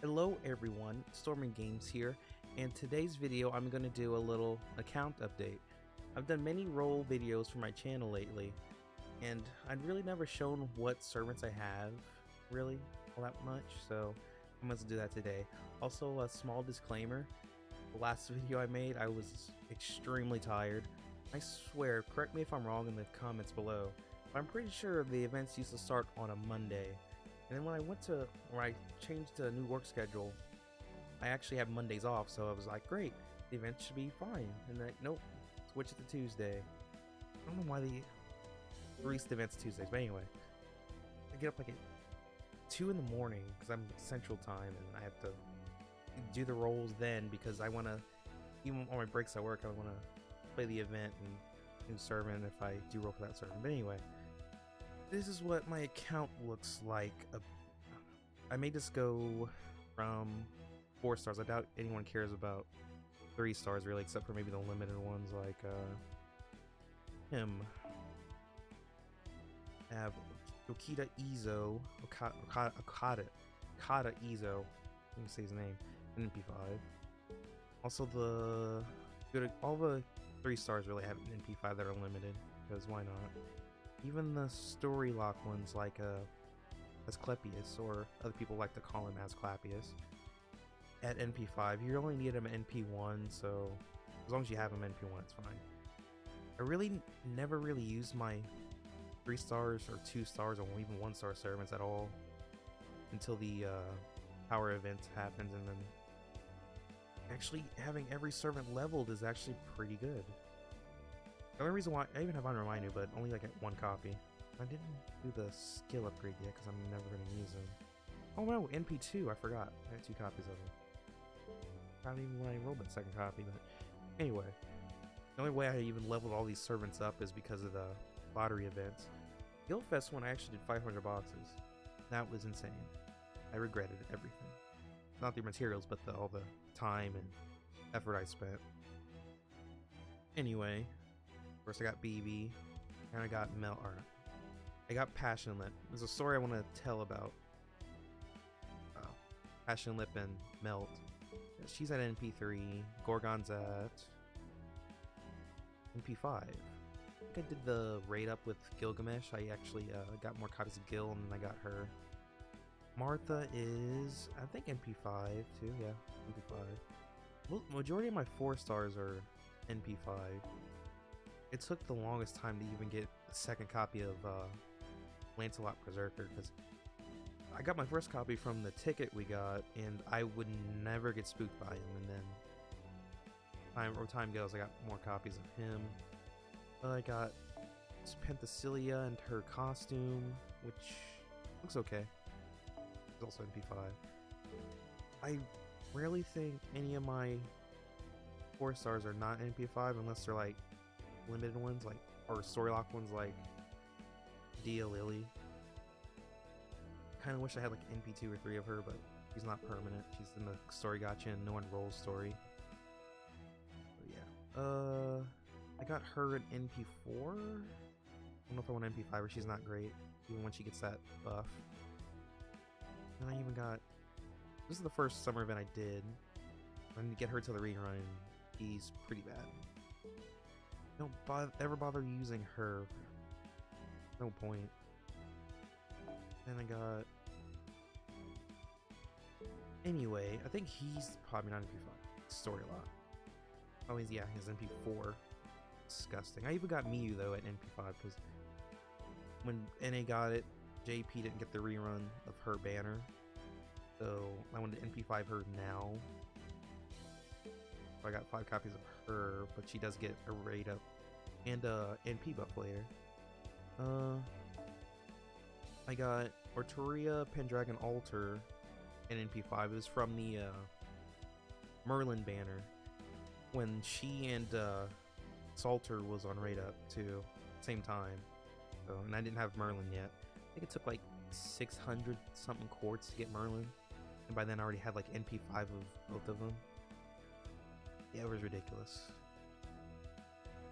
Hello everyone, Storming Games here, and today's video I'm going to do a little account update. I've done many role videos for my channel lately, and I'd really never shown what servants I have, really, all that much, so I'm going to do that today. Also, a small disclaimer, the last video I made I was extremely tired. I swear, correct me if I'm wrong in the comments below, but I'm pretty sure the events used to start on a Monday. And then when I changed to a new work schedule, I actually had Mondays off, so I was like, great, the event should be fine. And then, nope, switch it to Tuesday. I don't know why they released the events Tuesdays, but anyway. I get up like at 2 in the morning, because I'm Central Time, and I have to do the roles then, because I want to, even on my breaks at work, I want to play the event and do servant if I do roll for that servant. But anyway. This is what my account looks like. I made this go from 4 stars. I doubt anyone cares about 3 stars really, except for maybe the limited ones like him. I have Okita Izo, Okada Izo. Let me say his name. In NP5. Also all the 3 stars really have an NP5 that are limited, because why not? Even the story lock ones like Asclepius, or other people like to call him Asclepius, at NP5, you only need him at NP1, so as long as you have him NP1, it's fine. I really never really used my 3 stars or 2 stars or even 1 star servants at all until the power event happens, and then actually having every servant leveled is actually pretty good. The only reason why I even have Onramainu, but only like at 1 copy. I didn't do the skill upgrade yet because I'm never going to use him. Oh no, NP2, I forgot. I had 2 copies of him. Not even when I rolled that 2nd copy, but anyway. The only way I even leveled all these servants up is because of the lottery events. Guildfest one I actually did 500 boxes. That was insane. I regretted everything. Not the materials, but all the time and effort I spent. Anyway. First I got BB, and I got I got Passionlip. There's a story I want to tell about Passionlip and Melt. She's at NP3, Gorgon's at NP5. I think I did the raid up with Gilgamesh. I actually got more copies of Gil, and I got her. Martha is, I think, NP5 too, yeah, NP5. Well, majority of my 4 stars are NP5. It took the longest time to even get a 2nd copy of Lancelot Berserker, because I got my 1st copy from the ticket we got, and I would never get spooked by him, and then time goes, I got more copies of him. I got Penthesilea and her costume, which looks okay. It's also NP5. I rarely think any of my 4 stars are not NP5 unless they're like limited ones, like, or story lock ones like Dia Lily. Kind of wish I had like NP2 or 3 of her, but she's not permanent. She's in the story gacha and no one rolls story. But yeah, I got her at NP4. I don't know if I want NP5 or she's not great, even when she gets that buff. And I even got, this is the first summer event I did. I need to get her to the rerun, and he's pretty bad. Don't ever bother using her. No point. Then I got... Anyway, I think he's probably not NP5. Story lock. Oh, yeah, he's NP4. Disgusting. I even got Miyu, though, at NP5, because when NA got it, JP didn't get the rerun of her banner. So I wanted to NP5 her now. I got 5 copies of her, but she does get a raid up and NP buff later. I got Arturia Pendragon Altar and NP5. It was from the Merlin banner when she and Salter was on raid up too, same time. So, and I didn't have Merlin yet. I think it took like 600 something quartz to get Merlin, and by then I already had like NP5 of both of them. Yeah, it was ridiculous.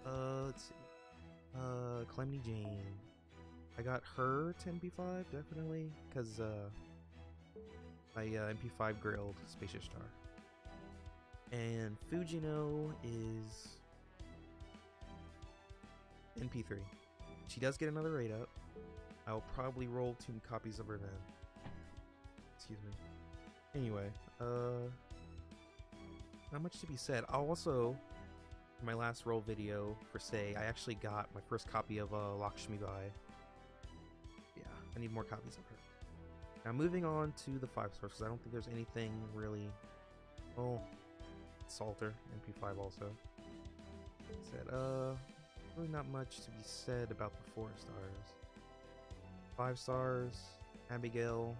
Let's see. Calamity Jane. I got her to NP5, definitely, because, my MP5 grilled Spacious Star. And Fujino is NP3. She does get another rate up. I'll probably roll 2 copies of her then. Excuse me. Anyway, not much to be said. I'll also, in my last roll video for Say, I actually got my first copy of Lakshmi Bai. Yeah, I need more copies of her. Now moving on to the 5 stars, because I don't think there's anything really. Oh, Salter, NP5 also. Said, really not much to be said about the 4 stars. 5 stars, Abigail.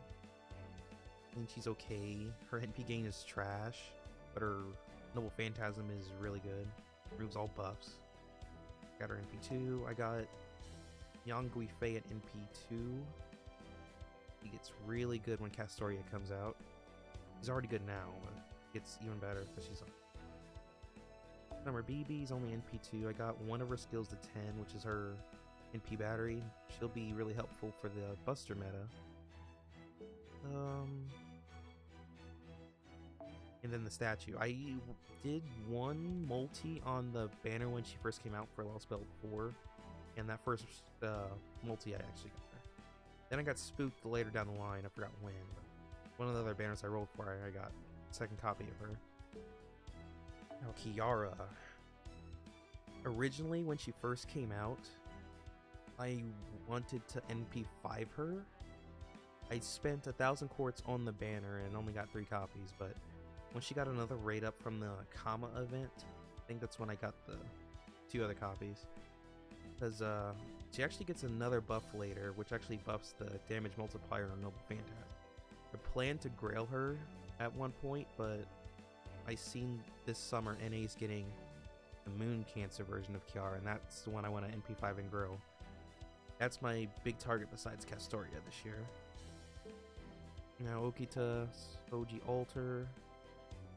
I mean, she's okay. Her NP gain is trash, but her Noble Phantasm is really good. Removes all buffs. Got her NP2. I got Yang Guifei at NP2. He gets really good when Castoria comes out. He's already good now, but gets even better because she's on. Number BB is only NP2. I got one of her skills to 10, which is her NP battery. She'll be really helpful for the Buster meta. And then the statue. I did one multi on the banner when she first came out for Lost Belt 4, and that first multi I actually got her. Then I got spooked later down the line. I forgot when, but one of the other banners I rolled for, I got a second copy of her. Now Kiara. Originally, when she first came out, I wanted to NP5 her. I spent 1,000 quartz on the banner and only got 3 copies, but when she got another rate up from the Kama event, I think that's when I got the 2 other copies. Because she actually gets another buff later, which actually buffs the damage multiplier on Noble Phantasm. I planned to grail her at one point, but I seen this summer NA's getting the Moon Cancer version of Kiara, and that's the one I want to NP5 and grow. That's my big target besides Castoria this year. Now Okita, Soji Alter.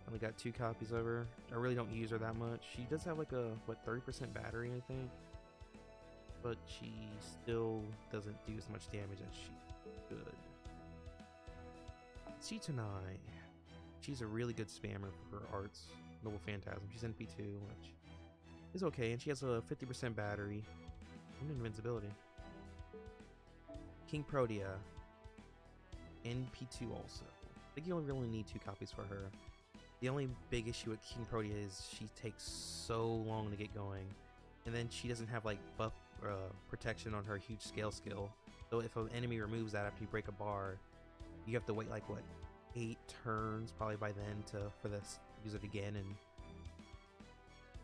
Only got 2 copies of her. I really don't use her that much. She does have like a, 30% battery, I think. But she still doesn't do as much damage as she could. Chitanai. She's a really good spammer for her arts. Noble Phantasm. She's NP2, which is okay. And she has a 50% battery and invincibility. King Protea. NP2 also. I think you only really need 2 copies for her. The only big issue with King Protea is she takes so long to get going, and then she doesn't have like buff protection on her huge scale skill. So if an enemy removes that after you break a bar, you have to wait like what 8 turns probably by then for this use it again, and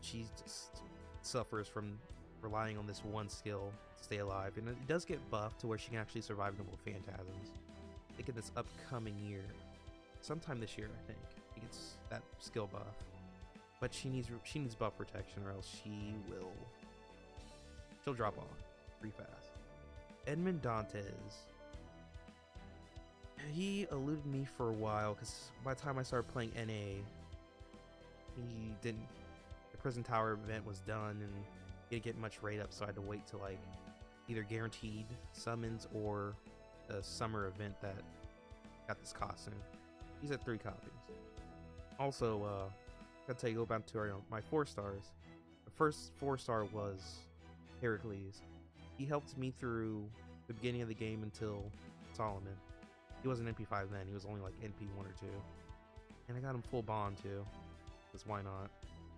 she just suffers from relying on this one skill to stay alive. And it does get buffed to where she can actually survive Noble Phantasms. I think in this upcoming year, sometime this year, I think. He gets that skill buff, but she needs buff protection, or else she'll drop off pretty fast. Edmond Dantes. He eluded me for a while because by the time I started playing NA, he didn't. The Prison Tower event was done, and he didn't get much rate up, so I had to wait till like either guaranteed summons or a summer event that got this costume. He's at 3 copies. Also, gotta tell you, go back to my 4 stars. The first 4-star was Heracles. He helped me through the beginning of the game until Solomon. He wasn't NP5 then, he was only like NP1 or 2. And I got him full bond too, because why not?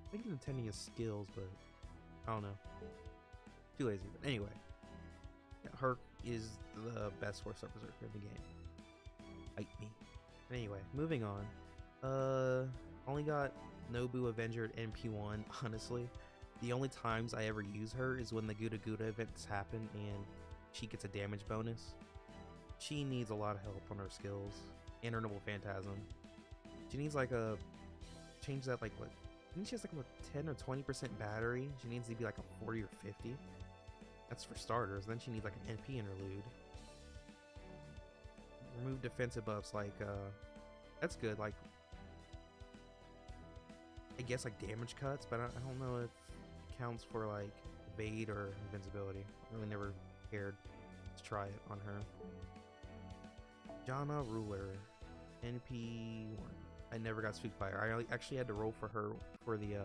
I think he's intending his skills, but I don't know. Too lazy. But anyway, yeah, Herc is the best 4-star berserker in the game. Fight me. Anyway, moving on. Only got Nobu Avenger at NP1, honestly. The only times I ever use her is when the Guda Guda events happen and she gets a damage bonus. She needs a lot of help on her skills and her Noble Phantasm. She needs like change that like what? I think she has like a 10 or 20% battery. She needs to be like a 40 or 50. That's for starters. Then she needs like an NP interlude. Remove defensive buffs like that's good, like I guess like damage cuts, but I don't know if it counts for like evade or invincibility. I really never cared to try it on her. Jana Ruler, NP1. I never got spooked by her. I actually had to roll for her for the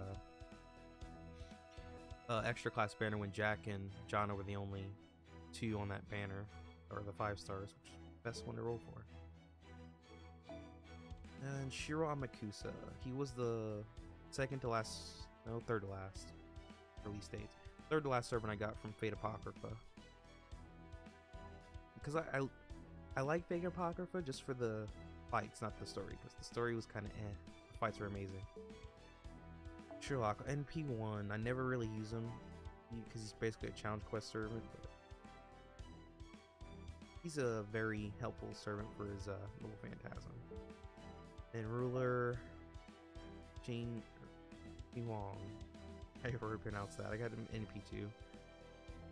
extra class banner when Jack and John were the only two on that banner, or the 5 stars, which is the best one to roll for. And Shiro Amakusa, he was the third to last release date. Third to last servant I got from Fate Apocrypha. Because I like Fate Apocrypha just for the fights, not the story, because the story was kind of eh. The fights were amazing. Sherlock, NP1, I never really use him because he's basically a challenge quest servant, but he's a very helpful servant for his little phantasm. Then Ruler, Jing Wong, however you pronounce that. I got him NP2.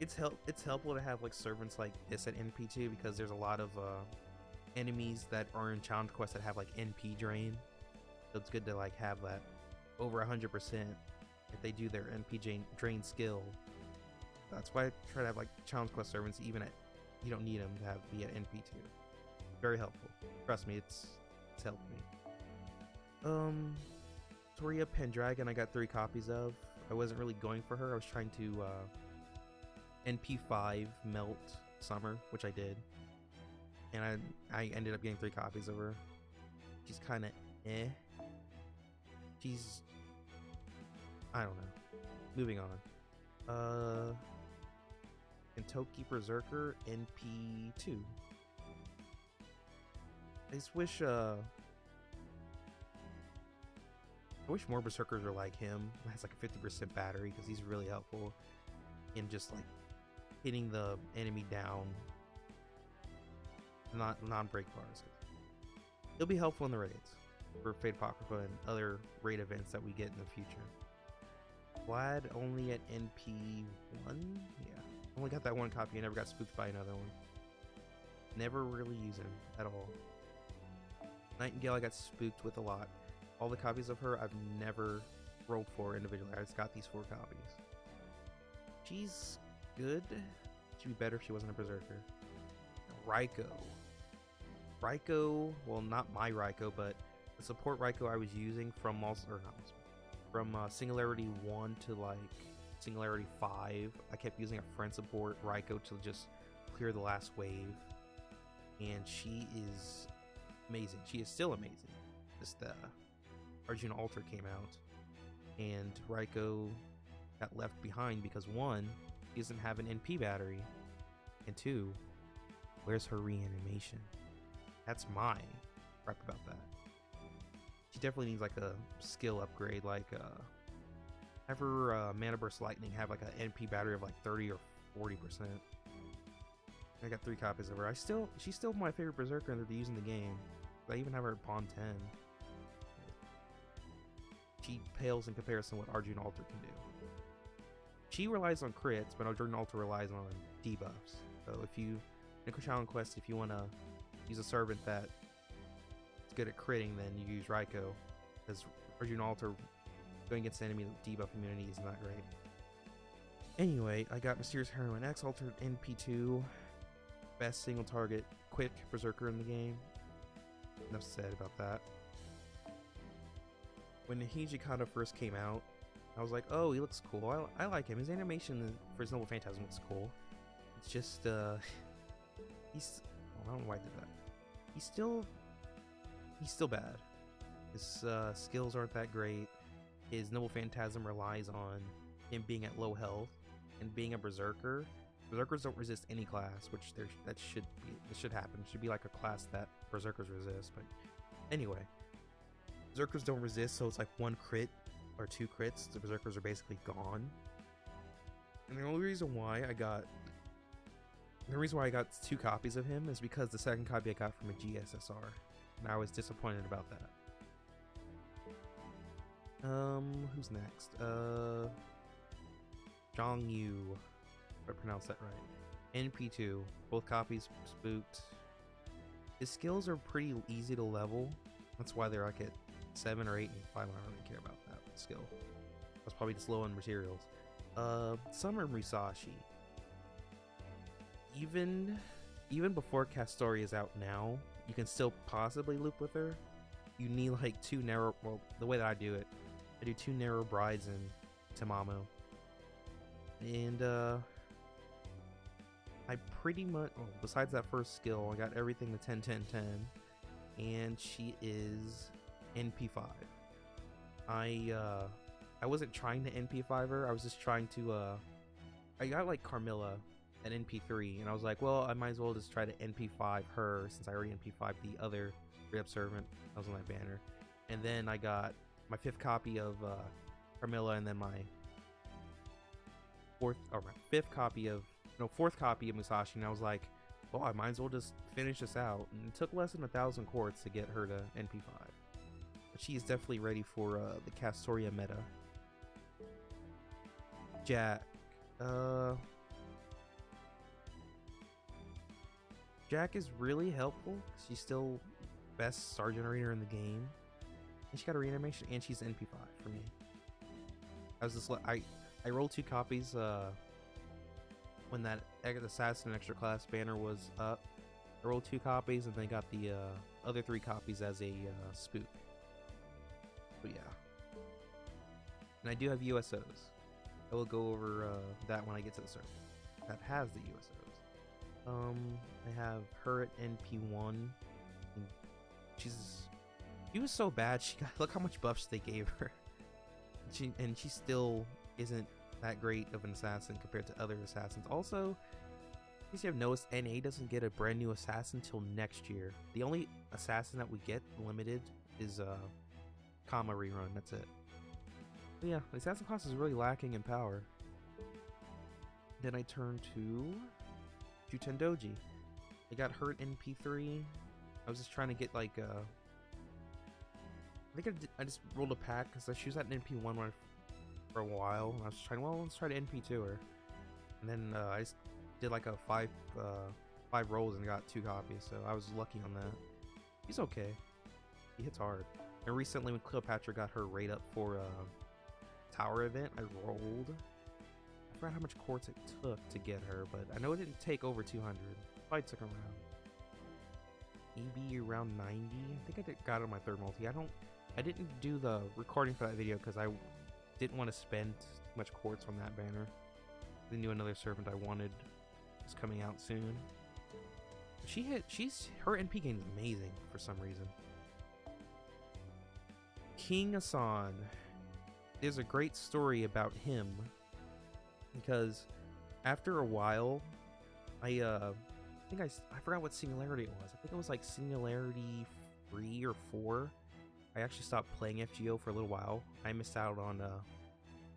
It's helpful to have like servants like this at NP2 because there's a lot of enemies that are in challenge quests that have like NP drain. So it's good to like have that over 100% if they do their NP drain skill. That's why I try to have like challenge quest servants even at you don't need them to be at NP2. Very helpful. Trust me, it's helped me. Toria Pendragon I got 3 copies of. I wasn't really going for her. I was trying to NP5 melt Summer, which I did. And I ended up getting 3 copies of her. She's kind of eh. She's, I don't know. Moving on. Kentucky Berserker NP2. I just wish I wish more Berserkers are like him. It has like a 50% battery because he's really helpful in just like hitting the enemy down. Not non-break bars. It'll be helpful in the raids for Fate Apocrypha and other raid events that we get in the future. Vlad only at NP1? Yeah. Only got that 1 copy. I never got spooked by another one. Never really use him at all. Nightingale I got spooked with a lot. All the copies of her I've never rolled for individually. I just got these 4 copies. She's good. She'd be better if she wasn't a Berserker. Raikou, well, not my Raikou, but the support Raikou I was using from Singularity 1 to like Singularity 5. I kept using a friend support Raikou to just clear the last wave, and she is amazing. She is still amazing. Just Arjuna Altar came out, and Raikou got left behind because 1, he doesn't have an NP battery, and 2, where's her reanimation? That's my gripe about that. She definitely needs like a skill upgrade, like have her Mana Burst Lightning have like an NP battery of like 30 or 40%. I got 3 copies of her. She's still my favorite Berserker to use in the game. I even have her at Pawn 10. She pales in comparison to what Arjuna Altar can do. She relies on crits, but Arjuna Altar relies on debuffs. So if you, in a challenge quest, if you want to use a servant that is good at critting, then you use Raikou, because Arjuna Altar going against enemy debuff immunity is not great. Anyway, I got Mysterious Heroine X Altered NP2, best single target quick Berserker in the game. Enough said about that. When Hijikata first came out, I was like, oh, he looks cool. I like him. His animation for his Noble Phantasm looks cool. It's just, he's, I don't know why I did that. He's still bad. His skills aren't that great. His Noble Phantasm relies on him being at low health and being a Berserker. Berserkers don't resist any class, which it should happen. It should be like a class that Berserkers resist. But anyway, Berserkers don't resist, so it's like 1 crit or 2 crits. The Berserkers are basically gone. And the only reason why I got 2 copies of him is because the second copy I got from a GSSR, and I was disappointed about that. Who's next? Zhang Yu, if I pronounce that right. NP2, both copies spooked. His skills are pretty easy to level. That's why they're like at 7 or 8 and 5. I don't really care about that skill. I was probably just low on materials. Summer Musashi. Even before Castori is out now, you can still possibly loop with her. You need like two narrow, well, the way that I do it, I do 2 narrow brides in Tamamo. And I pretty much, well, besides that first skill, I got everything to 10 10 10, and she is NP5. I wasn't trying to NP5 her, I was just trying to I got like Carmilla at NP3, and I was like, well, I might as well just try to NP5 her since I already NP5 the other Great Servant that was on that banner. And then I got my 5th copy of Carmilla, and then my 4th copy of Musashi, and I was like, well, I might as well just finish this out. And it took less than 1,000 quartz to get her to NP5. But she is definitely ready for the Castoria meta. Jack. Jack is really helpful. She's still best star generator in the game, and she got a reanimation, and she's NP5 for me. I rolled 2 copies when that Assassin Extra Class banner was up. I rolled 2 copies, and then got the other 3 copies as a spook. But yeah, and I do have USOs. I will go over that when I get to the server that has the USOs. I have her at NP1. She was so bad. Look how much buffs they gave her. She still isn't that great of an assassin compared to other assassins. Also, in case you have noticed, NA doesn't get a brand new assassin till next year. The only assassin that we get limited is Kama rerun. That's it. But yeah, the assassin class is really lacking in power. Then I turn to Tendoji. I got hurt in P3. I was just trying to get like I think I just rolled a pack because she was at an NP1 for a while, and I was trying, well, let's try to NP2 her. And then I just did like a 5 rolls and got 2 copies, so I was lucky on that. He's okay. He hits hard. And recently when Cleopatra got her rate up for tower event, I rolled. I forgot how much quartz it took to get her, but I know it didn't take over 200. Probably took around maybe around 90. I think I got it on my 3rd multi. I didn't do the recording for that video because I didn't want to spend too much quartz on that banner. The new another servant I wanted was coming out soon. Her NP game is amazing for some reason. King Asan. There's a great story about him because after a while, I forgot what singularity it was. I think it was like singularity 3 or 4. I actually stopped playing FGO for a little while. I missed out on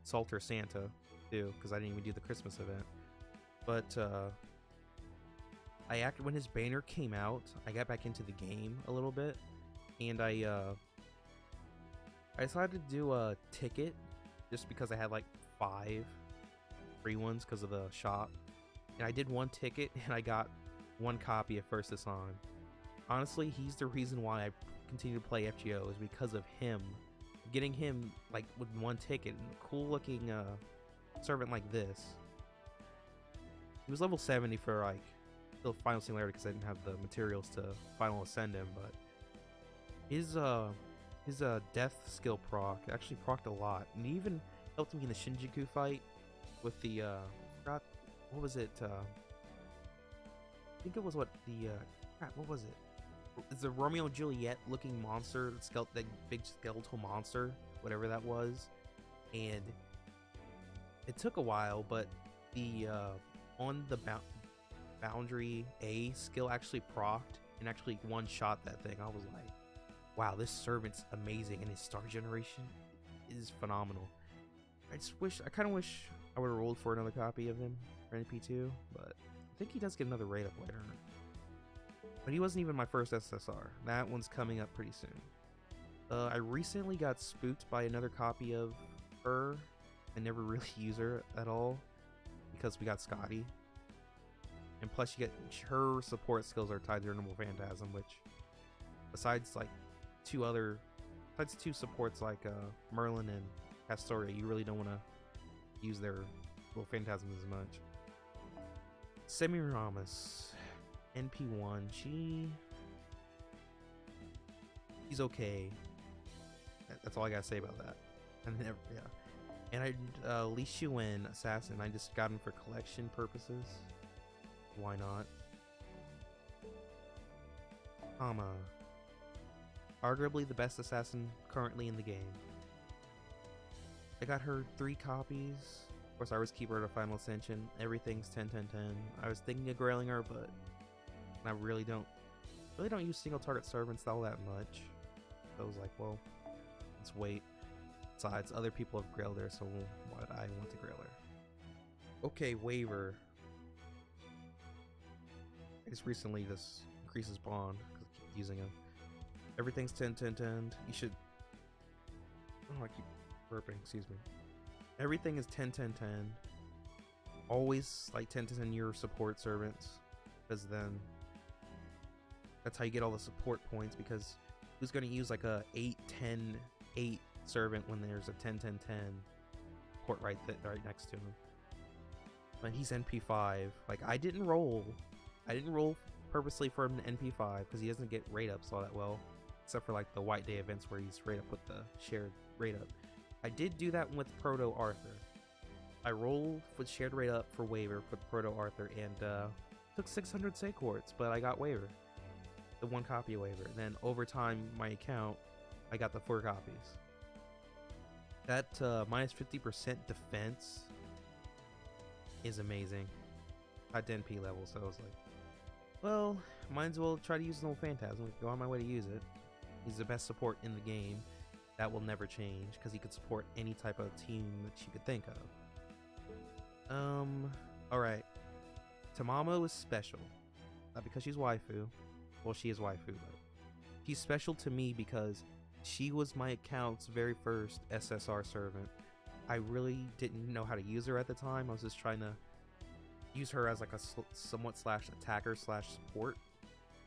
Salter Santa too because I didn't even do the Christmas event. But when his banner came out, I got back into the game a little bit, and I decided to do a ticket just because I had like 5 free ones because of the shop, and I did 1 ticket and I got 1 copy of First Asan. Honestly, he's the reason why I continue to play FGO, is because of him. Getting him like with 1 ticket and a cool looking servant like this. He was level 70 for like the final singularity because I didn't have the materials to final ascend him, but his death skill proc actually procced a lot, and he even helped me in the Shinjuku fight with the forgot what was it? I think it was what was it? It's a Romeo and Juliet looking monster, that big skeletal monster, whatever that was. And it took a while, but the on the boundary A skill actually procced and actually one-shot that thing. I was like, wow, this servant's amazing, and his star generation is phenomenal. I kind of wish I would have rolled for another copy of him for NP2, but I think he does get another rate up later. But he wasn't even my first SSR. That one's coming up pretty soon. I recently got spooked by another copy of her. I never really use her at all because we got Scotty. And plus you get her support skills are tied to her normal Phantasm, which besides 2 supports like Merlin and Castoria, you really don't want to use their little Phantasms as much. Semiramis. NP1, He's okay. That's all I gotta say about that. And yeah. And Li Shuen Assassin, I just got him for collection purposes. Why not? Arguably the best assassin currently in the game. I got her 3 copies. Of course, I was keeper to Final Ascension. Everything's 10-10-10. I was thinking of grailing her, but I really don't use single target servants all that much. So I was like, well, let's wait. Besides, other people have grailed her, so why would I want to grail her? Okay, waiver. I just recently just increases bond because I keep using him. Everything's 10-10-10. You should. Oh, I keep burping. Excuse me. Everything is 10-10-10. Always like 10-10 your support servants, because then that's how you get all the support points. Because who's going to use like a 8-10-8 servant when there's a 10-10-10 port right next to him? But he's NP5. Like I didn't roll purposely for him to NP5 because he doesn't get rate ups all that well, except for like the White Day events where he's rate up with the shared rate up. I did do that with Proto Arthur. I rolled with shared rate up for waiver for Proto Arthur and took 600 Sequarts, but I got waiver, the 1 copy waiver. Then over time, my account, I got the 4 copies. That minus 50% defense is amazing at NP level. So I was like, well, might as well try to use an old Phantasm. Go on my way to use it. He's the best support in the game. That will never change because he could support any type of team that you could think of. Alright. Tamamo is special. Not because she's waifu. Well, she is waifu, but she's special to me because she was my account's very first SSR servant. I really didn't know how to use her at the time. I was just trying to use her as like a somewhat slash attacker slash support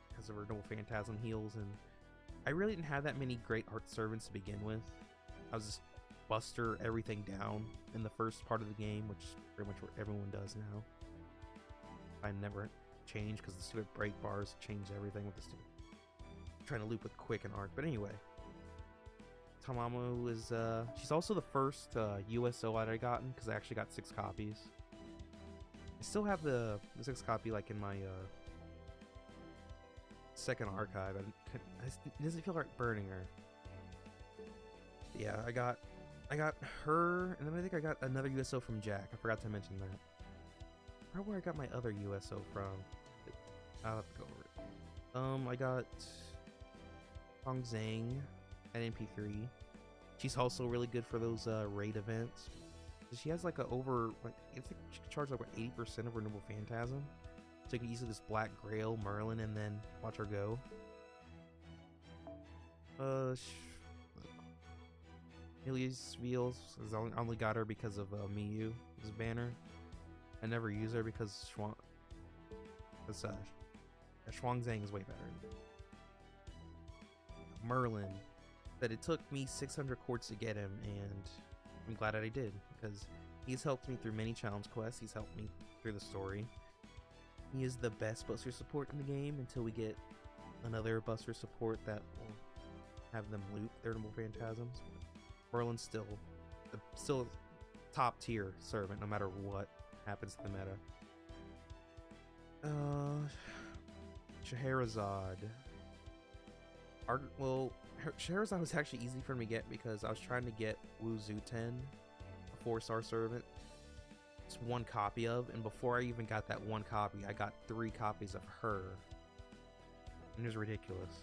because of her double Phantasm heals, and I really didn't have that many great art servants to begin with. I was just buster everything down in the first part of the game, which is pretty much what everyone does now. I never changed because the stupid break bars changed everything with the stupid trying to loop with quick and arc. But anyway, Tamamo is she's also the first USO that I gotten because I actually got 6 copies. I still have the 6th copy like in my second archive. It doesn't feel like burning her. Yeah, I got her, and then I think I got another USO from Jack. I forgot to mention that. I don't know where I got my other USO from. I'll have to go over it. I got Hong Zhang at NP3. She's also really good for those raid events. She has like a over, like I think she can charge like 80% of her Noble Phantasm. So you can easily just Black Grail Merlin and then watch her go. Ilias Veals, I only got her because of Miyu, his banner. I never use her because Shuangzang is way better. Merlin, that it took me 600 quartz to get him, and I'm glad that I did, because he's helped me through many challenge quests. He's helped me through the story. He is the best buster support in the game until we get another buster support that will have them loop their Noble Phantasms. Merlin's still top tier servant no matter what happens to the meta. Scheherazade. Scheherazade was actually easy for me to get because I was trying to get Wu Zuten, a 4-star servant. It's 1 copy of, and before I even got that 1 copy, I got 3 copies of her. And it was ridiculous.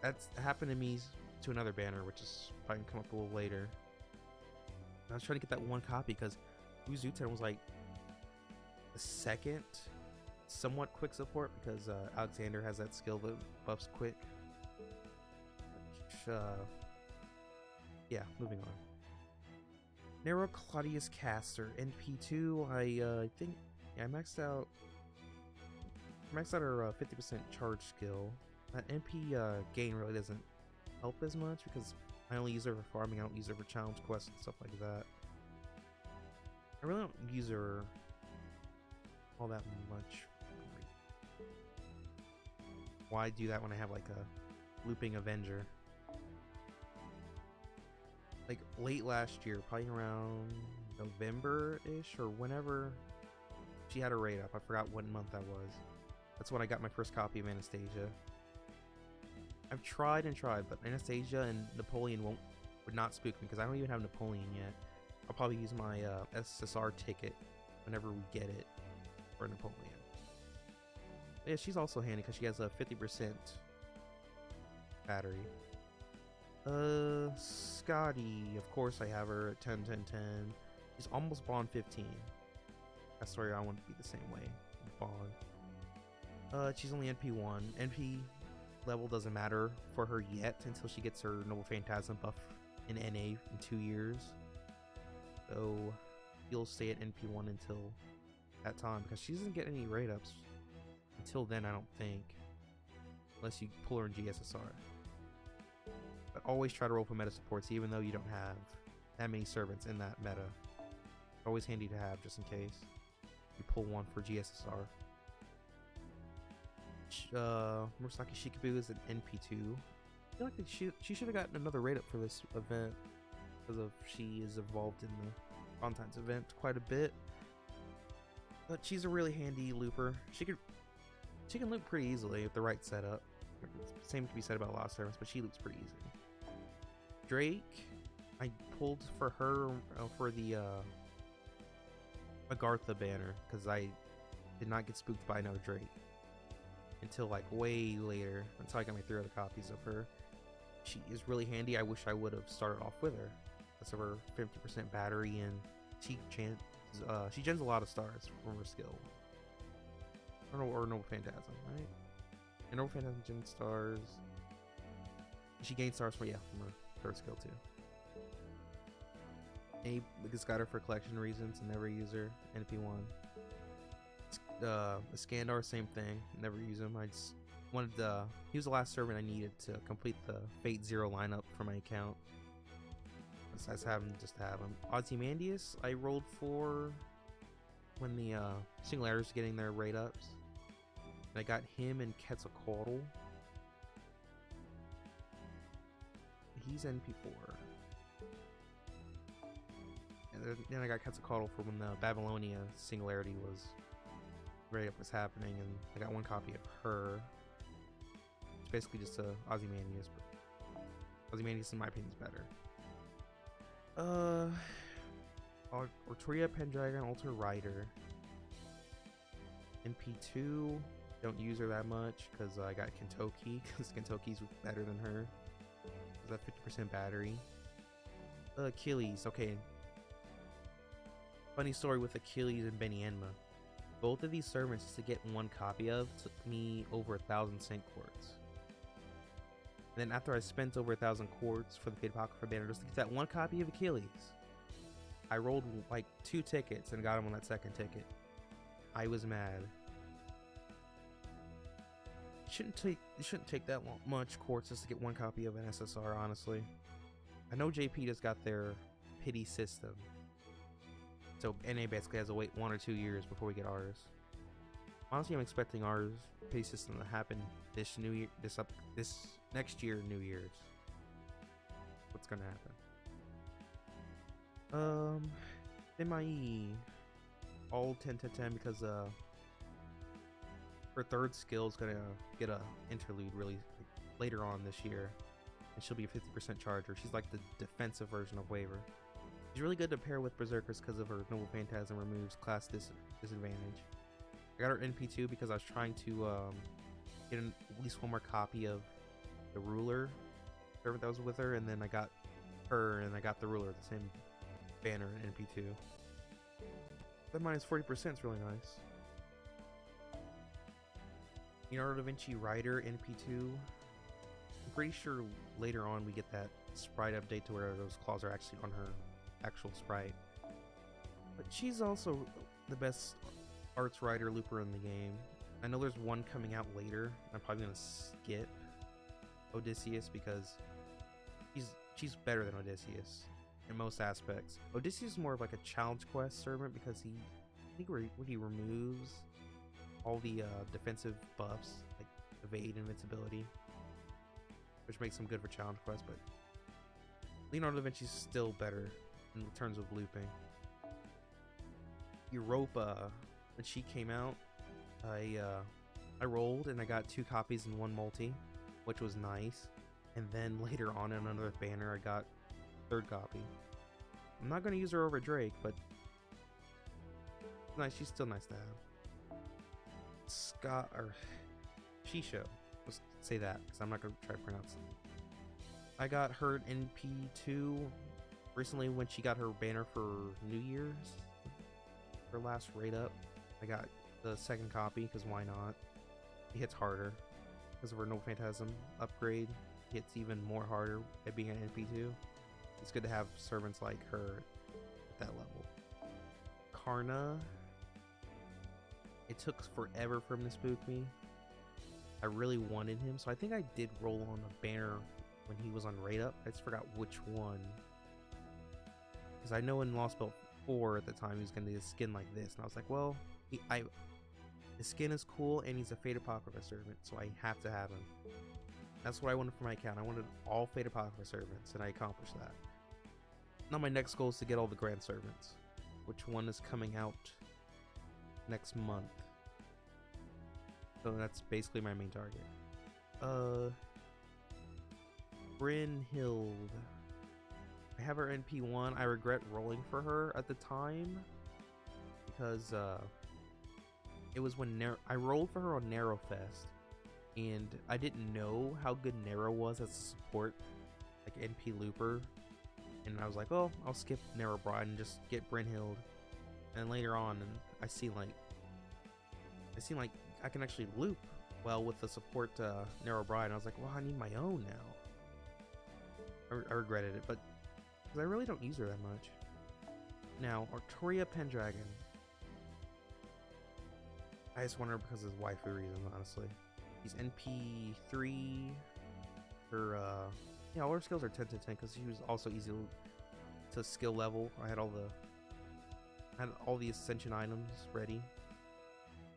That's happened to me to another banner, which is probably come up a little later. I was trying to get that 1 copy because Wu Zuten was like the second somewhat quick support because Alexander has that skill that buffs quick. Yeah, moving on. Nero Claudius Caster, NP2. I think I maxed out her 50% charge skill. That NP gain really doesn't help as much because I only use her for farming. I don't use her for challenge quests and stuff like that. I really don't use her all that much. Why do that when I have like a looping Avenger? like late last year, probably around November-ish or whenever she had her raid up. I forgot what month that was. That's when I got my first copy of Anastasia. I've tried and tried, but Anastasia and Napoleon would not spook me because I don't even have Napoleon yet. I'll probably use my SSR ticket whenever we get it for Napoleon. Yeah, she's also handy because she has a 50% battery. Scotty, of course I have her at 10, 10, 10. She's almost Bond 15. I swear I want to be the same way with Bond. She's only NP1. NP level doesn't matter for her yet until she gets her Noble Phantasm buff in NA in 2 years. So you'll stay at NP1 until that time because she doesn't get any raid ups until then, I don't think, unless you pull her in GSSR. But always try to roll for meta supports even though you don't have that many servants in that meta. Always handy to have just in case you pull one for GSSR. Murasaki Shikabue is an NP2. I feel like she should have gotten another raid up for this event because of she is involved in the Valentine's event quite a bit. But she's a really handy looper. She can loop pretty easily with the right setup. Same can be said about a lot of servants, but she loops pretty easy. Drake, I pulled for her for the Agartha banner because I did not get spooked by another Drake until like way later, until I got my 3 other copies of her. She is really handy. I wish I would have started off with her. That's of her 50% battery, and she gens a lot of stars from her skill. Or Noble Phantasm, right? And Noble Phantasm gens stars. She gains stars from her third skill too. A just got her for collection reasons and never use her. NP1. Iskandar, same thing. Never use him. I just wanted he was the last servant I needed to complete the Fate Zero lineup for my account. Besides having just to have him. Ozymandias I rolled for when the Singularities were getting their raid ups. And I got him and Quetzalcoatl. He's NP4. And then I got Quetzalcoatl for when the Babylonia Singularity raid up was happening, and I got 1 copy of her. It's basically just a Ozymandias, but Ozymandias in my opinion is better. Ortoria Pendragon Alter Rider. NP2. Don't use her that much because I got Kentoki, because Kentoki's better than her. Is that 50% battery? Achilles. Okay. Funny story with Achilles and Benienma. Both of these servants to get 1 copy of took me over 1,000 cent quartz. And then after I spent over 1,000 quartz for the Fate Apocrypha banner just to get that 1 copy of Achilles, I rolled like 2 tickets and got him on that 2nd ticket. I was mad. It shouldn't take that much quartz just to get 1 copy of an SSR, honestly. I know JP just got their pity system, so NA basically has to wait 1 or 2 years before we get ours. Honestly, I'm expecting ours pity system to happen this new year, this next year, New Year's. What's gonna happen? MIE all 10 to 10 because her 3rd skill is gonna get a interlude really later on this year, and she'll be a 50% charger. She's like the defensive version of Waver. She's really good to pair with Berserkers because of her Noble Phantasm removes class disadvantage. I got her NP2 because I was trying to get at least 1 more copy of the Ruler servant that was with her, and then I got her and I got the Ruler, the same banner in NP2. That minus 40% is really nice. Leonardo da Vinci Rider NP2. I'm pretty sure later on we get that sprite update to where those claws are actually on her actual sprite. But she's also the best arts rider looper in the game. I know there's one coming out later. I'm probably gonna skip Odysseus because she's better than Odysseus in most aspects. Odysseus is more of like a challenge quest servant because I think when he removes all the defensive buffs like evade, invincibility, which makes him good for challenge quests. But Leonardo da Vinci's still better in terms of looping. Europa, when she came out, I rolled and I got 2 copies in 1 multi, which was nice. And then later on in another banner, I got 3rd copy. I'm not gonna use her over Drake, but nice. She's still nice to have. Scott or Shisho. Let's say that because I'm not gonna try to pronounce it. I got her NP2 recently when she got her banner for New Year's. Her last raid up. I got the 2nd copy because why not? It hits harder because of her No Phantasm upgrade. It hits even more harder at being an NP2. It's good to have servants like her at that level. Karna. It took forever for him to spook me. I really wanted him, so I think I did roll on a banner when he was on raid up. I just forgot which one. Because I know in Lost Belt 4 at the time he was going to get a skin like this, and I was like, well, his skin is cool, and he's a Fate Apocrypha servant, so I have to have him. That's what I wanted for my account. I wanted all Fate Apocrypha servants, and I accomplished that. Now my next goal is to get all the Grand Servants, which one is coming out next month. So that's basically my main target. Brynhild. I have her NP1. I regret rolling for her at the time because it was when I rolled for her on Narrowfest, and I didn't know how good Narrow was as a support, like NP Looper, and I was like, oh, I'll skip Narrow Bride and just get Brynhild. And later on, and I seen like I can actually loop well with the support Narrow Bride, and I was like, well, I need my own now. I regretted it, but because I really don't use her that much. Now, Artoria Pendragon. I just want her because of his waifu reasons, honestly. He's NP3. Her, yeah, all her skills are 10 to 10 because she was also easy to skill level. I had all the Ascension items ready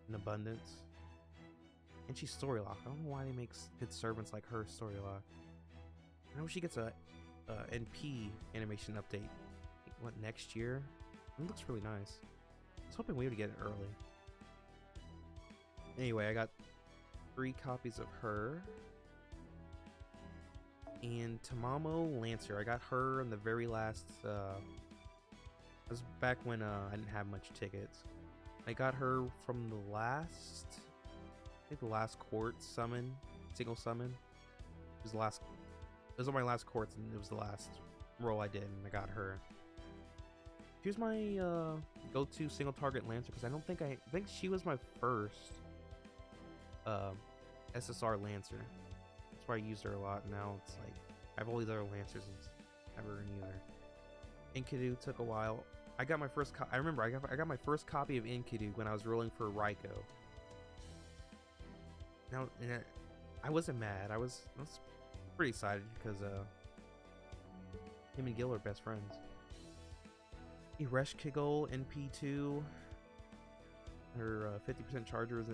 in abundance. And she's story lock. I don't know why they make good servants like her story lock. I know she gets a NP animation update. What, next year? It looks really nice. I was hoping we would get it early. Anyway, I got 3 copies of her. And Tamamo Lancer. I got her in the very last. It was back when I didn't have much tickets. I got her from the last. I think the last court summon, single summon. It was the last. It was on my last courts, and it was the last roll I did, and I got her. She was my go-to single target Lancer because I think she was my first SSR Lancer. That's why I used her a lot. Now it's like I have all these other Lancers and never neither. Enkidu took a while. I got my first. I remember I got my first copy of Enkidu when I was rolling for Raiko. Now, and I wasn't mad. I was pretty excited because him and Gil are best friends. Ereshkigal NP2. Her 50% charger is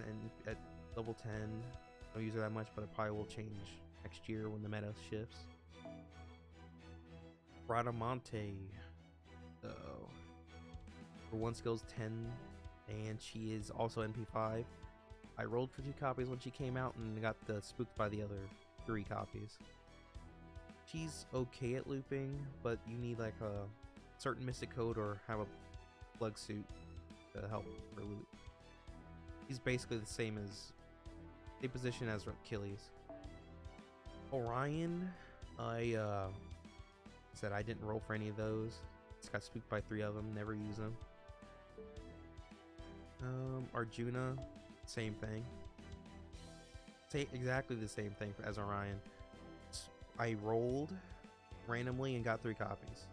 at level 10. Don't use her that much, but it probably will change next year when the meta shifts. Bradamante. Oh. Her 1 skill is 10, and she is also NP5. I rolled for 2 copies when she came out and got spooked by the other 3 copies. She's okay at looping, but you need like a certain mystic code or have a plug suit to help her loop. He's basically the same position as Achilles. Orion, I said I didn't roll for any of those. Just got spooked by 3 of them, never use them. Arjuna, same thing. Exactly the same thing as Orion. I rolled randomly and got 3 copies.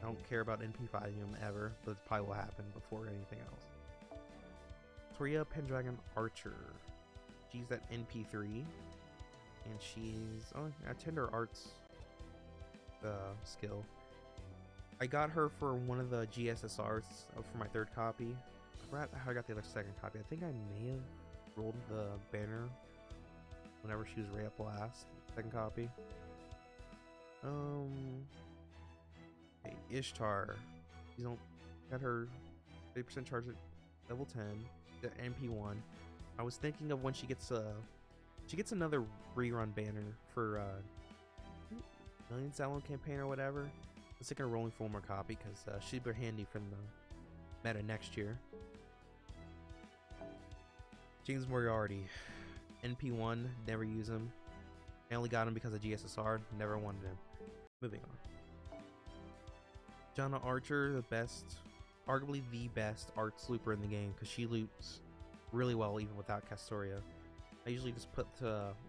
I don't care about NP5ing him ever, but it probably will happen before anything else. Toria Pendragon Archer. She's at NP3, and she's a Tender Arts skill. I got her for one of the GSSRs for my 3rd copy. I forgot how I got the other 2nd copy. I think I may have rolled the banner whenever she was right up last. 2nd copy. Ishtar. She's on, got her 30% charge at level 10. The NP1. I was thinking of when she gets another rerun banner for Million Salon campaign or whatever. I was thinking of rolling for one more copy because she'd be handy from the meta next year. James Moriarty, NP1, never use him. I only got him because of GSSR, never wanted him. Moving on. Jana Archer, the best, arguably the best art looper in the game because she loops really well even without Castoria. I usually just put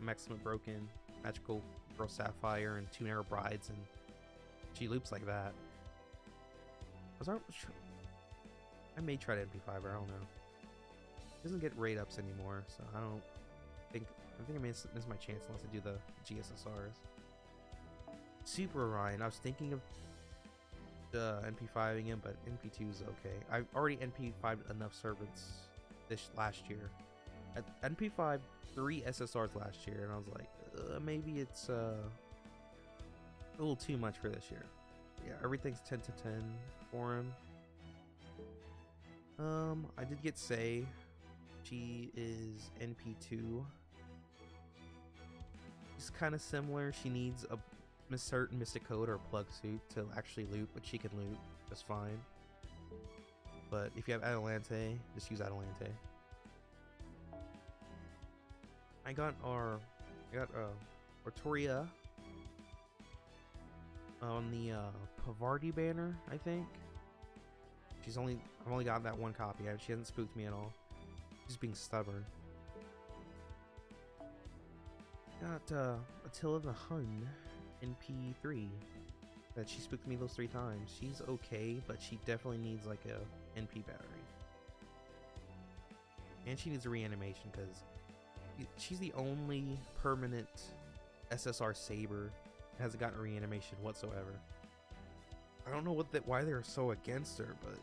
Maximum Broken, Magical Girl Sapphire, and 2 Narrow Brides, and she loops like that. I may try to NP5, but I don't know. It doesn't get raid ups anymore, so I think I miss my chance unless I do the GSSRs. Super Orion, I was thinking of the NP5ing him, but NP2 is okay. I've already NP5'd enough servants this last year. I NP5 3 SSRs last year, and I was like, maybe it's a little too much for this year. Yeah, everything's 10 to 10 for him. I did get Say. She is NP2. She's kind of similar. She needs a certain Mystic Code or Plug Suit to actually loot, but she can loot just fine. But if you have Adelante, just use Adelante. I got Artoria on the Pavardi banner, I think. I've only got that one copy. She hasn't spooked me at all. She's being stubborn. Got Attila the Hun, NP3. That she spooked me those 3 times. She's okay, but she definitely needs like a NP battery. And she needs a reanimation because she's the only permanent SSR Saber that hasn't gotten a reanimation whatsoever. I don't know why they're so against her, but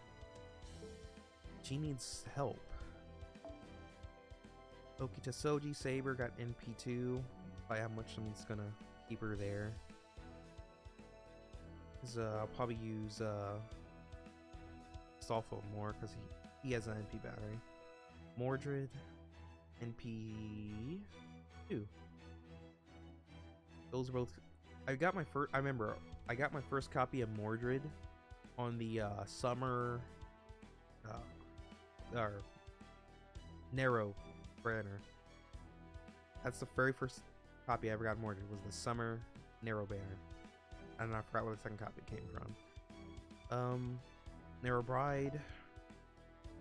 she needs help. Okita Soji Saber got NP2. By how much I'm just gonna keep her there. I'll probably use Stolfo more because he has an NP battery. Mordred, NP2. Those are both. I got my first copy of Mordred on the summer or Narrow banner. That's the very first copy I ever got Mordred, was the summer Narrow banner. And I forgot where the second copy came from. Narrow Bride,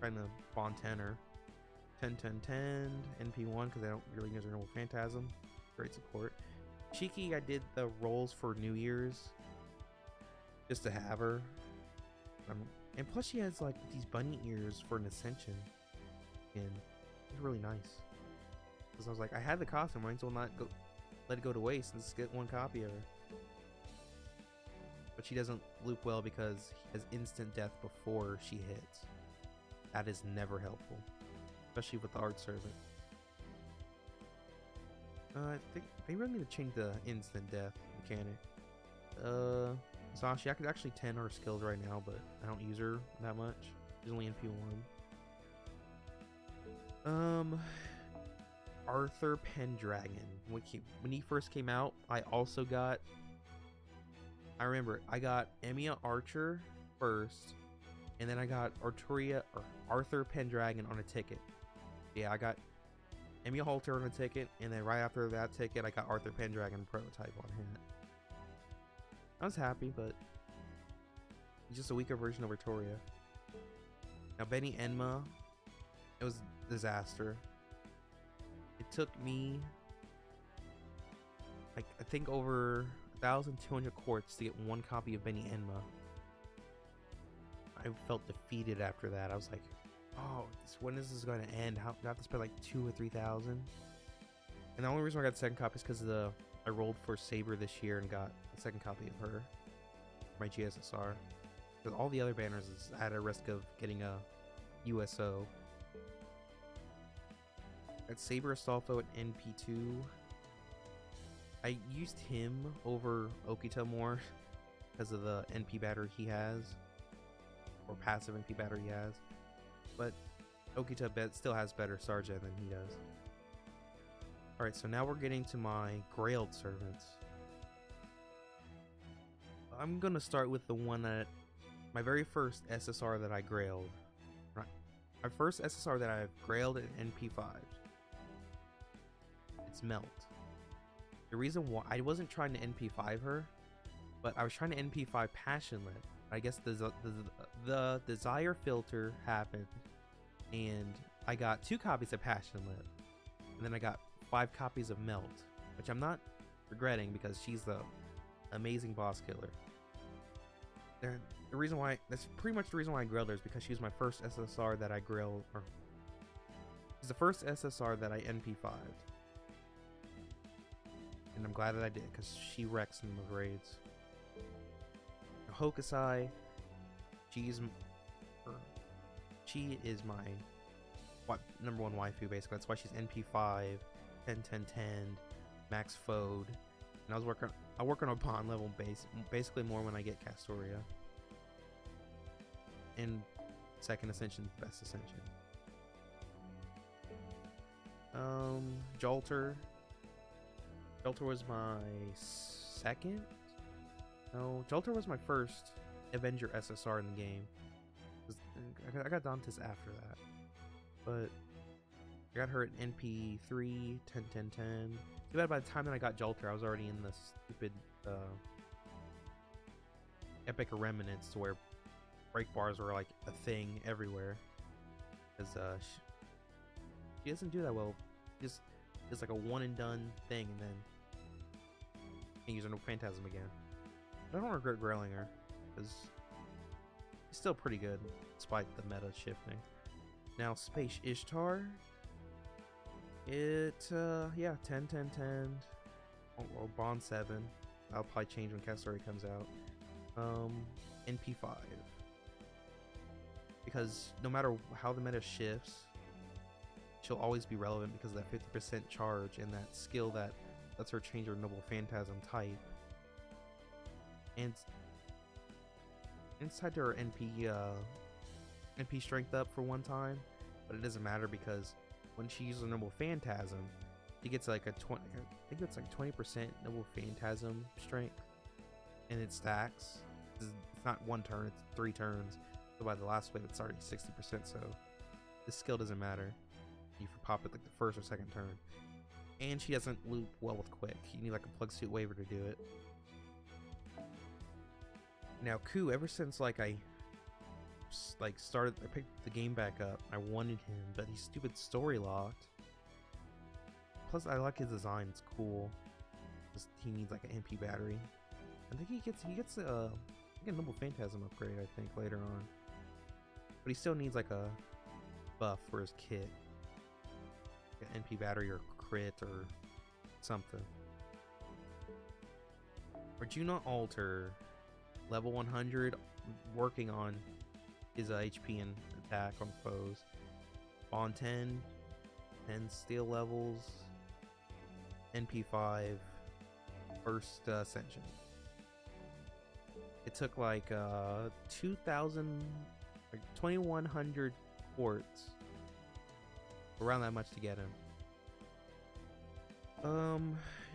trying to Bond Tenor. 10 10 10 NP1 because I don't really use her Noble Phantasm. Great support. Cheeky, I did the rolls for New Year's just to have her. And plus she has like these bunny ears for an Ascension. And it's really nice. Because I was like, I had the costume, might as well not let it go to waste and just get one copy of her. But she doesn't loop well because he has instant death before she hits. That is never helpful. Especially with the Art Servant. I think they really need to change the instant death mechanic. Sashi, I could actually 10 her skills right now, but I don't use her that much. She's only NP1. Arthur Pendragon. When he first came out, I remember I got Emiya Archer first, and then I got Arthur Pendragon on a ticket. Yeah, I got Emiya Halter on a ticket, and then right after that ticket, I got Arthur Pendragon prototype on hand. I was happy, but it's just a weaker version of Artoria. Now, Benny Enma, it was a disaster. It took me, like, I think over 1,200 quartz to get one copy of Benny Enma. I felt defeated after that. I was like, oh, when is this going to end? I have to spend like 2,000 or 3,000. And the only reason I got the second copy is because I rolled for Saber this year and got a second copy of her, my GSSR. Because all the other banners is at a risk of getting a USO. Got Saber Astolfo at NP2. I used him over Okita more because of the NP battery he has, or passive NP battery he has. But Okita still has better Sarja than he does. Alright, so now we're getting to my Grailed servants. I'm gonna start with the one that my very first SSR that I grailed. Right. My first SSR that I've grailed in NP5. It's Melt. The reason why I wasn't trying to NP5 her, but I was trying to NP5 Passionate. I guess the desire filter happened, and I got 2 copies of Passionate, and then I got 5 copies of Melt, which I'm not regretting because she's the amazing boss killer. And the reason why, that's pretty much the reason why I grailed her, is because she was my first SSR that I grailed, or she's the first SSR that I NP5'd. And I'm glad that I did, because she wrecks in the raids. Hokusai, she is my number 1 waifu, basically. That's why she's NP5, 10, 10, 10, max Fode. And I work on a bond level basically more when I get Castoria. And second ascension, best ascension. Jolter. Jolter was my second? No, Jolter was my first Avenger SSR in the game. I got Dantes after that. But I got her at NP3, 10, 10, 10. Too bad by the time that I got Jolter, I was already in the stupid Epic Remnants, to where break bars were like a thing everywhere. Because she doesn't do that well. Just like a one and done thing, and then can't use her no Phantasm again. But I don't regret grailing her, because she's still pretty good despite the meta shifting. Now Space Ishtar. Yeah, 10, 10, 10. Or Bond 7. I'll probably change when Castoria comes out. NP5. Because no matter how the meta shifts, she'll always be relevant because of that 50% charge and that skill that lets her change her Noble Phantasm type. And it's tied to her NP strength up for one time, but it doesn't matter because when she uses a Noble Phantasm, she gets like a 20. I think it's like 20% Noble Phantasm strength, and it stacks. It's not one turn; it's 3 turns. So by the last wave, it's already 60%. So this skill doesn't matter. You can pop it like the first or second turn, and she doesn't loop well with quick. You need like a plug suit waiver to do it. Now Ku, ever since I picked the game back up, I wanted him, but he's stupid story locked. Plus, I like his design; it's cool. Just, he needs like an MP battery. I think he gets a Noble Phantasm upgrade, I think, later on. But he still needs like a buff for his kit, like an MP battery or crit or something. Arjuna Alter, level 100, working on his HP and attack on foes. Bond 10, 10 steel levels, NP5, first ascension. It took like 2,100 quartz, around that much to get him.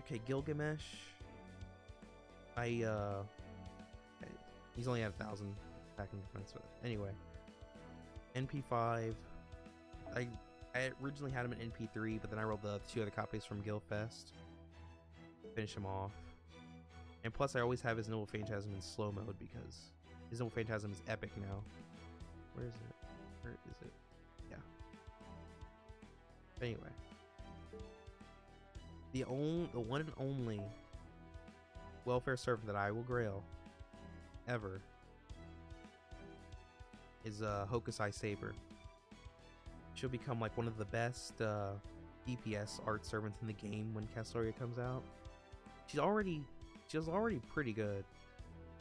Okay, Gilgamesh. He's only at 1,000 attack and defense, but anyway. NP5. I originally had him in NP3, but then I rolled the 2 other copies from Gilfest. Finish him off. And plus, I always have his Noble Phantasm in slow mode because his Noble Phantasm is epic now. Where is it? Where is it? Yeah. Anyway. The one and only welfare servant that I will grail ever is Hokusai Saber. She'll become like one of the best DPS art servants in the game when Castoria comes out. She's already pretty good.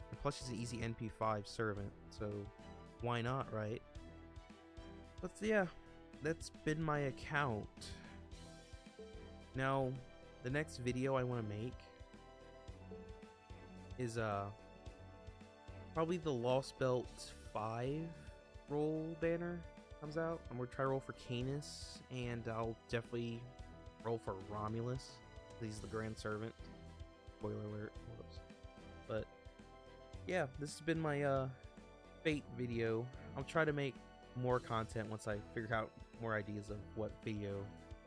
And plus she's an easy NP5 servant, so why not, right? But yeah, that's been my account. Now, the next video I want to make is probably the Lost Belt 5 roll banner comes out. I'm gonna try to roll for Canis, and I'll definitely roll for Romulus. He's the Grand Servant. Spoiler alert. Whoops. But yeah, this has been my Fate video. I'll try to make more content once I figure out more ideas of what video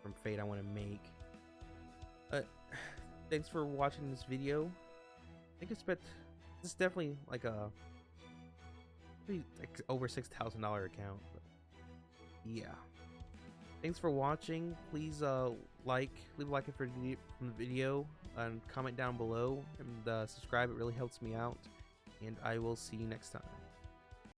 from Fate I want to make. Thanks for watching this video. I think this is definitely like a like over $6,000 account. But yeah. Thanks for watching. Please leave a like from the video and comment down below and subscribe. It really helps me out. And I will see you next time.